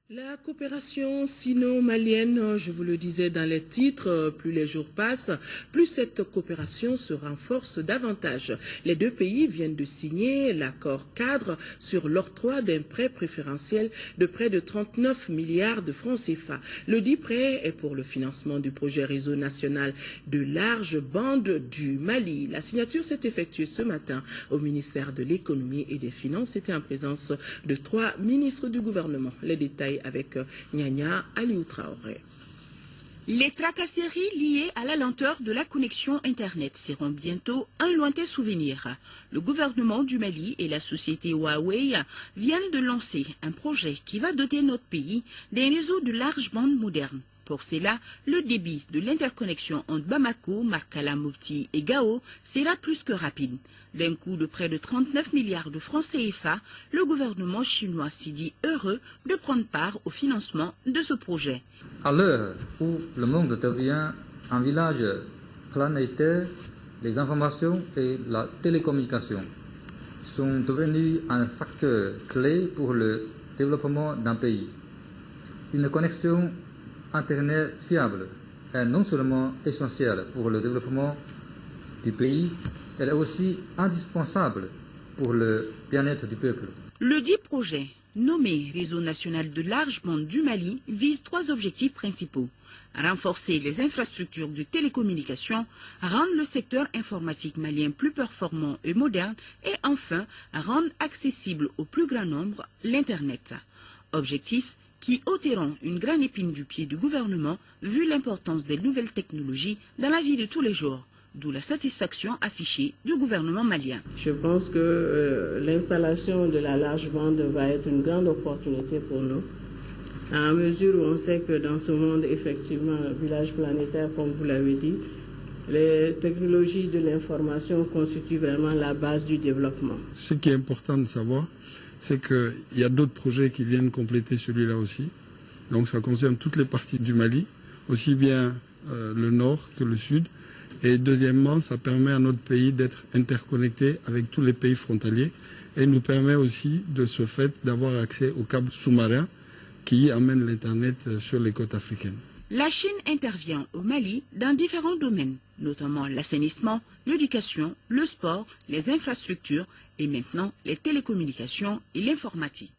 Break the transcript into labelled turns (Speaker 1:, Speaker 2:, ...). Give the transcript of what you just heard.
Speaker 1: La coopération sino-malienne, je vous le disais dans les titres, plus les jours passent, plus cette coopération se renforce davantage. Les deux pays viennent de signer l'accord cadre sur l'octroi d'un prêt préférentiel de près de 39 milliards de francs CFA. Le dit prêt est pour le financement du projet réseau national de large bande du Mali. La signature s'est effectuée ce matin au ministère de l'économie et des finances. C'était en présence de 3 ministres du gouvernement. Les détails avec Nyanya Aliou Traoré.
Speaker 2: Les tracasseries liées à la lenteur de la connexion Internet seront bientôt un lointain souvenir. Le gouvernement du Mali et la société Huawei viennent de lancer un projet qui va doter notre pays d'un réseau de large bande moderne. Pour cela, le débit de l'interconnexion entre Bamako, Markala, Mopti et Gao sera plus que rapide. D'un coût de près de 39 milliards de francs CFA, le gouvernement chinois s'y dit heureux de prendre part au financement de ce projet.
Speaker 3: À l'heure où le monde devient un village planétaire, les informations et la télécommunication sont devenus un facteur clé pour le développement d'un pays. Une connexion Internet fiable est non seulement essentielle pour le développement du pays, elle est aussi indispensable pour le bien-être du peuple.
Speaker 2: Le dit projet, nommé Réseau national de large bande du Mali, vise 3 objectifs principaux. Renforcer les infrastructures de télécommunications, rendre le secteur informatique malien plus performant et moderne et enfin rendre accessible au plus grand nombre l'Internet. Objectif qui ôteront une grande épine du pied du gouvernement vu l'importance des nouvelles technologies dans la vie de tous les jours, d'où la satisfaction affichée du gouvernement malien.
Speaker 4: Je pense que l'installation de la large bande va être une grande opportunité pour nous, à mesure où on sait que dans ce monde, effectivement, village planétaire, comme vous l'avez dit, les technologies de l'information constituent vraiment la base du développement.
Speaker 5: Ce qui est important de savoir, c'est qu'il y a d'autres projets qui viennent compléter celui-là aussi. Donc ça concerne toutes les parties du Mali, aussi bien le nord que le sud. Et deuxièmement, ça permet à notre pays d'être interconnecté avec tous les pays frontaliers et nous permet aussi de ce fait d'avoir accès aux câbles sous-marins qui amènent l'Internet sur les côtes africaines.
Speaker 2: La Chine intervient au Mali dans différents domaines, notamment l'assainissement, l'éducation, le sport, les infrastructures et maintenant les télécommunications et l'informatique.